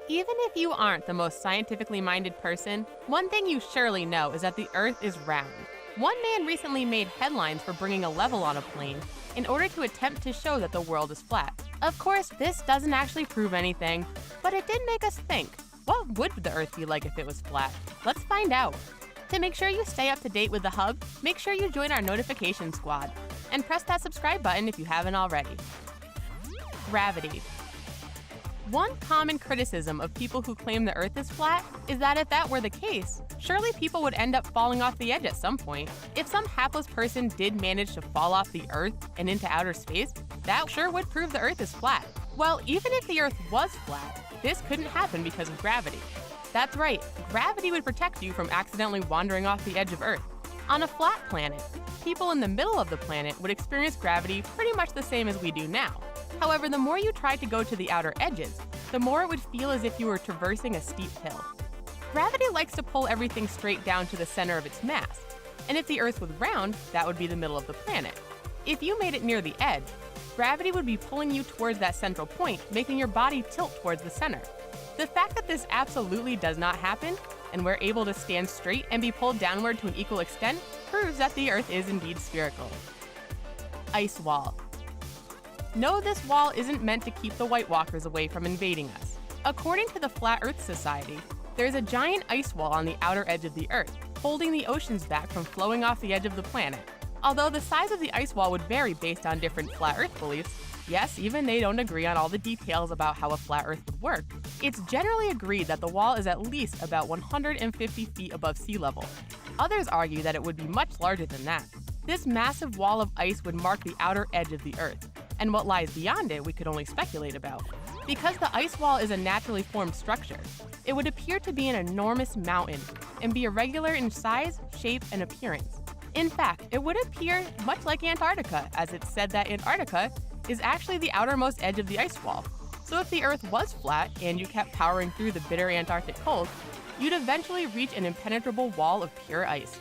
Even if you aren't the most scientifically minded person, one thing you surely know is that the Earth is round. One man recently made headlines for bringing a level on a plane in order to attempt to show that the world is flat. Of course, this doesn't actually prove anything, but it did make us think, what would the Earth be like if it was flat? Let's find out. To make sure you stay up to date with the Hub, make sure you join our notification squad and press that subscribe button if you haven't already. Gravity. One common criticism of people who claim the Earth is flat is that if that were the case, surely people would end up falling off the edge at some point. If some hapless person did manage to fall off the Earth and into outer space, that sure would prove the Earth is flat. Well, even if the Earth was flat, this couldn't happen because of gravity. That's right, gravity would protect you from accidentally wandering off the edge of Earth. On a flat planet, people in the middle of the planet would experience gravity pretty much the same as we do now. However, the more you tried to go to the outer edges, the more it would feel as if you were traversing a steep hill. Gravity likes to pull everything straight down to the center of its mass, and if the Earth was round, that would be the middle of the planet. If you made it near the edge, gravity would be pulling you towards that central point, making your body tilt towards the center. The fact that this absolutely does not happen, and we're able to stand straight and be pulled downward to an equal extent, proves that the Earth is indeed spherical. Ice wall. No, this wall isn't meant to keep the White Walkers away from invading us. According to the Flat Earth Society, there's a giant ice wall on the outer edge of the Earth, holding the oceans back from flowing off the edge of the planet. Although the size of the ice wall would vary based on different Flat Earth beliefs, yes, even they don't agree on all the details about how a flat Earth would work, it's generally agreed that the wall is at least about 150 feet above sea level. Others argue that it would be much larger than that. This massive wall of ice would mark the outer edge of the Earth, and what lies beyond it we could only speculate about. Because the ice wall is a naturally formed structure, it would appear to be an enormous mountain and be irregular in size, shape, and appearance. In fact, it would appear much like Antarctica, as it's said that Antarctica is actually the outermost edge of the ice wall. So if the Earth was flat and you kept powering through the bitter Antarctic cold, you'd eventually reach an impenetrable wall of pure ice.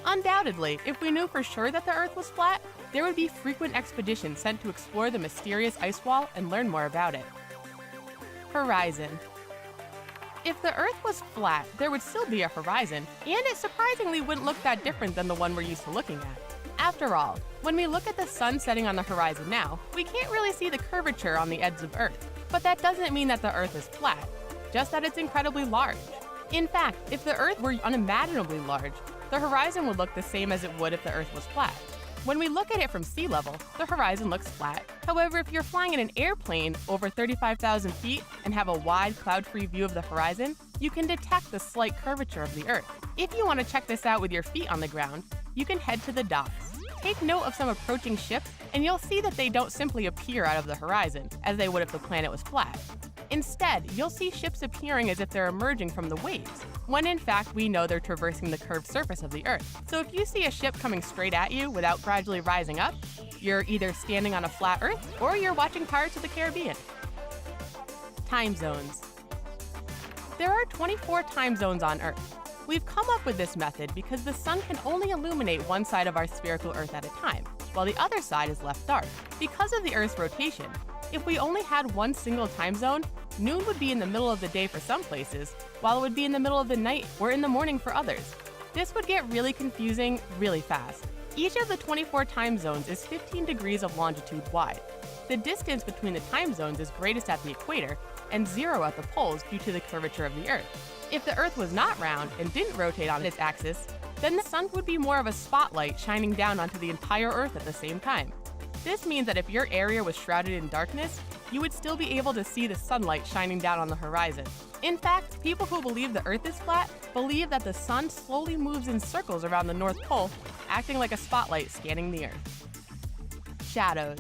Undoubtedly, if we knew for sure that the Earth was flat, there would be frequent expeditions sent to explore the mysterious ice wall and learn more about it. Horizon. If the Earth was flat, there would still be a horizon, and it surprisingly wouldn't look that different than the one we're used to looking at. After all, when we look at the sun setting on the horizon now, we can't really see the curvature on the edge of Earth. But that doesn't mean that the Earth is flat, just that it's incredibly large. In fact, if the Earth were unimaginably large, the horizon would look the same as it would if the Earth was flat. When we look at it from sea level, the horizon looks flat. However, if you're flying in an airplane over 35,000 feet and have a wide, cloud-free view of the horizon, you can detect the slight curvature of the Earth. If you want to check this out with your feet on the ground, you can head to the docks. Take note of some approaching ships, and you'll see that they don't simply appear out of the horizon, as they would if the planet was flat. Instead, you'll see ships appearing as if they're emerging from the waves, when in fact we know they're traversing the curved surface of the Earth. So if you see a ship coming straight at you without gradually rising up, you're either standing on a flat Earth or you're watching Pirates of the Caribbean. Time zones. There are 24 time zones on Earth. We've come up with this method because the sun can only illuminate one side of our spherical Earth at a time, while the other side is left dark. Because of the Earth's rotation, if we only had one single time zone, noon would be in the middle of the day for some places, while it would be in the middle of the night or in the morning for others. This would get really confusing really fast. Each of the 24 time zones is 15 degrees of longitude wide. The distance between the time zones is greatest at the equator and 0 at the poles due to the curvature of the Earth. If the Earth was not round and didn't rotate on its axis, then the sun would be more of a spotlight shining down onto the entire Earth at the same time. This means that if your area was shrouded in darkness, you would still be able to see the sunlight shining down on the horizon. In fact, people who believe the Earth is flat believe that the sun slowly moves in circles around the North Pole, acting like a spotlight scanning the Earth. Shadows.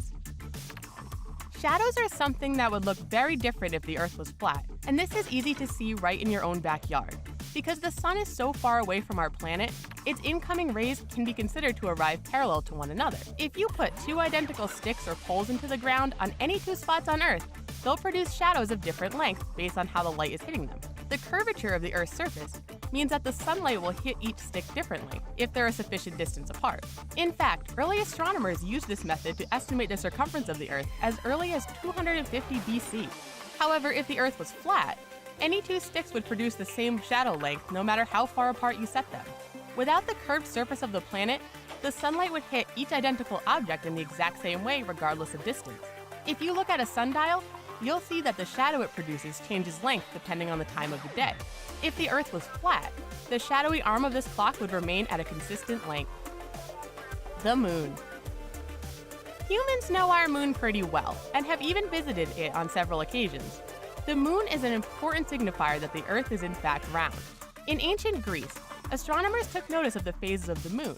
Shadows are something that would look very different if the Earth was flat, and this is easy to see right in your own backyard. Because the sun is so far away from our planet, its incoming rays can be considered to arrive parallel to one another. If you put two identical sticks or poles into the ground on any two spots on Earth, they'll produce shadows of different lengths based on how the light is hitting them. The curvature of the Earth's surface means that the sunlight will hit each stick differently if they're a sufficient distance apart. In fact, early astronomers used this method to estimate the circumference of the Earth as early as 250 BC. However, if the Earth was flat, Any two sticks would produce the same shadow length no matter how far apart you set them. Without the curved surface of the planet, the sunlight would hit each identical object in the exact same way regardless of distance. If you look at a sundial, you'll see that the shadow it produces changes length depending on the time of the day. If the Earth was flat, the shadowy arm of this clock would remain at a consistent length. The Moon. Humans know our moon pretty well and have even visited it on several occasions. The moon is an important signifier that the Earth is in fact round. In ancient Greece, astronomers took notice of the phases of the moon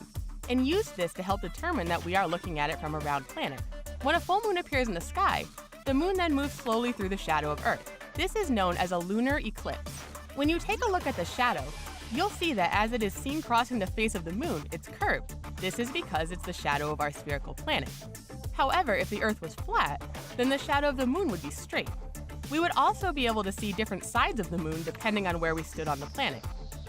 and used this to help determine that we are looking at it from a round planet. When a full moon appears in the sky, the moon then moves slowly through the shadow of Earth. This is known as a lunar eclipse. When you take a look at the shadow, you'll see that as it is seen crossing the face of the moon, it's curved. This is because it's the shadow of our spherical planet. However, if the Earth was flat, then the shadow of the moon would be straight. We would also be able to see different sides of the moon depending on where we stood on the planet.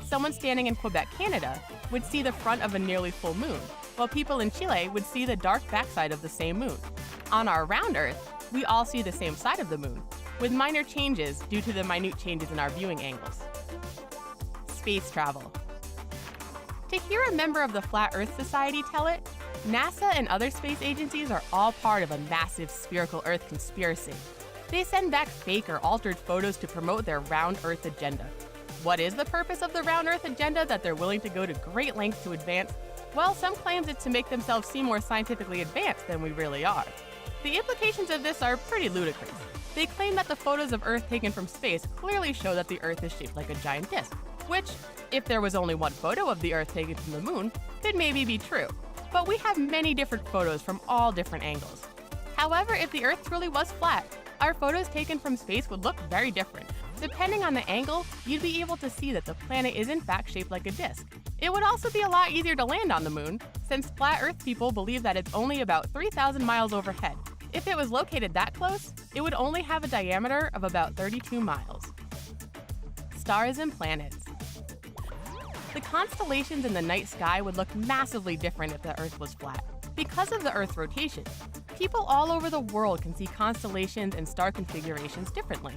Someone standing in Quebec, Canada, would see the front of a nearly full moon, while people in Chile would see the dark backside of the same moon. On our round Earth, we all see the same side of the moon, with minor changes due to the minute changes in our viewing angles. Space travel. To hear a member of the Flat Earth Society tell it, NASA and other space agencies are all part of a massive spherical Earth conspiracy. They send back fake or altered photos to promote their round Earth agenda. What is the purpose of the round Earth agenda that they're willing to go to great lengths to advance? Well, some claims it's to make themselves seem more scientifically advanced than we really are. The implications of this are pretty ludicrous. They claim that the photos of Earth taken from space clearly show that the Earth is shaped like a giant disk, which, if there was only one photo of the Earth taken from the moon, could maybe be true. But we have many different photos from all different angles. However, if the Earth truly was flat, our photos taken from space would look very different. Depending on the angle, you'd be able to see that the planet is in fact shaped like a disk. It would also be a lot easier to land on the moon, since flat Earth people believe that it's only about 3,000 miles overhead. If it was located that close, it would only have a diameter of about 32 miles. Stars and planets. The constellations in the night sky would look massively different if the Earth was flat. Because of the Earth's rotation, people all over the world can see constellations and star configurations differently.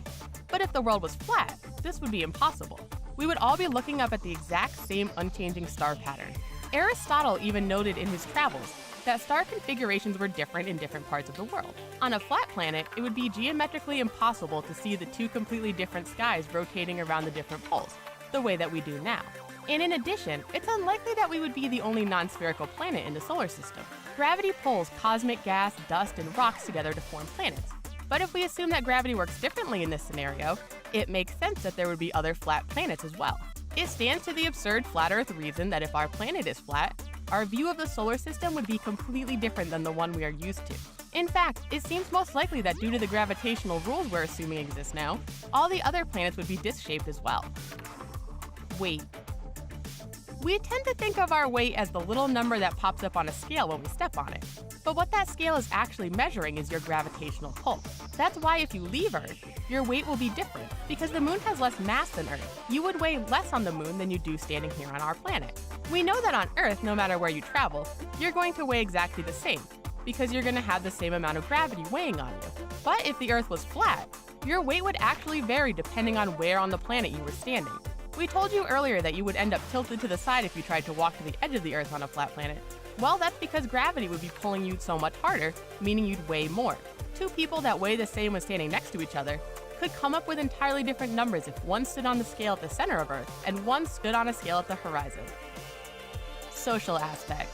But if the world was flat, this would be impossible. We would all be looking up at the exact same unchanging star pattern. Aristotle even noted in his travels that star configurations were different in different parts of the world. On a flat planet, it would be geometrically impossible to see the two completely different skies rotating around the different poles, the way that we do now. And in addition, it's unlikely that we would be the only non-spherical planet in the solar system. Gravity pulls cosmic gas, dust, and rocks together to form planets. But if we assume that gravity works differently in this scenario, it makes sense that there would be other flat planets as well. It stands to the absurd flat Earth reason that if our planet is flat, our view of the solar system would be completely different than the one we are used to. In fact, it seems most likely that due to the gravitational rules we're assuming exist now, all the other planets would be disc-shaped as well. Weight. We tend to think of our weight as the little number that pops up on a scale when we step on it. But what that scale is actually measuring is your gravitational pull. That's why if you leave Earth, your weight will be different, because the moon has less mass than Earth. You would weigh less on the moon than you do standing here on our planet. We know that on Earth, no matter where you travel, you're going to weigh exactly the same, because you're going to have the same amount of gravity weighing on you. But if the Earth was flat, your weight would actually vary depending on where on the planet you were standing. We told you earlier that you would end up tilted to the side if you tried to walk to the edge of the Earth on a flat planet. Well, that's because gravity would be pulling you so much harder, meaning you'd weigh more. Two people that weigh the same when standing next to each other could come up with entirely different numbers if one stood on the scale at the center of Earth and one stood on a scale at the horizon. Social aspect.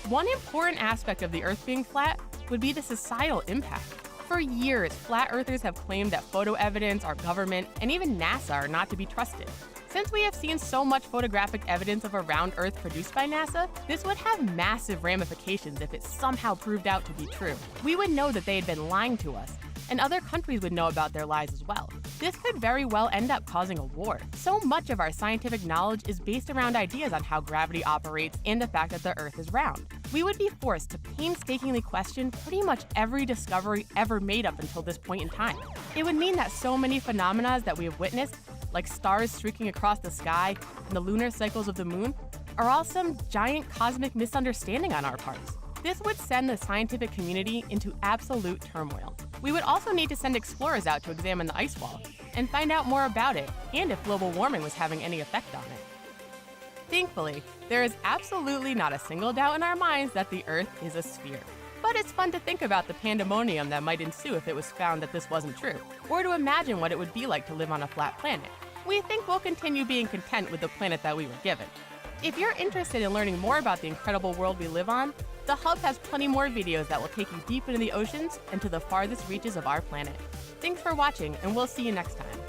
One important aspect of the Earth being flat would be the societal impact. For years, flat earthers have claimed that photo evidence, our government, and even NASA are not to be trusted. Since we have seen so much photographic evidence of a round Earth produced by NASA, this would have massive ramifications if it somehow proved out to be true. We would know that they had been lying to us, and other countries would know about their lies as well. This could very well end up causing a war. So much of our scientific knowledge is based around ideas on how gravity operates and the fact that the Earth is round. We would be forced to painstakingly question pretty much every discovery ever made up until this point in time. It would mean that so many phenomena that we have witnessed, like stars streaking across the sky and the lunar cycles of the moon, are all some giant cosmic misunderstanding on our parts. This would send the scientific community into absolute turmoil. We would also need to send explorers out to examine the ice wall, and find out more about it and if global warming was having any effect on it. Thankfully, there is absolutely not a single doubt in our minds that the Earth is a sphere. But it's fun to think about the pandemonium that might ensue if it was found that this wasn't true, or to imagine what it would be like to live on a flat planet. We think we'll continue being content with the planet that we were given. If you're interested in learning more about the incredible world we live on, the Hub has plenty more videos that will take you deep into the oceans and to the farthest reaches of our planet. Thanks for watching, and we'll see you next time.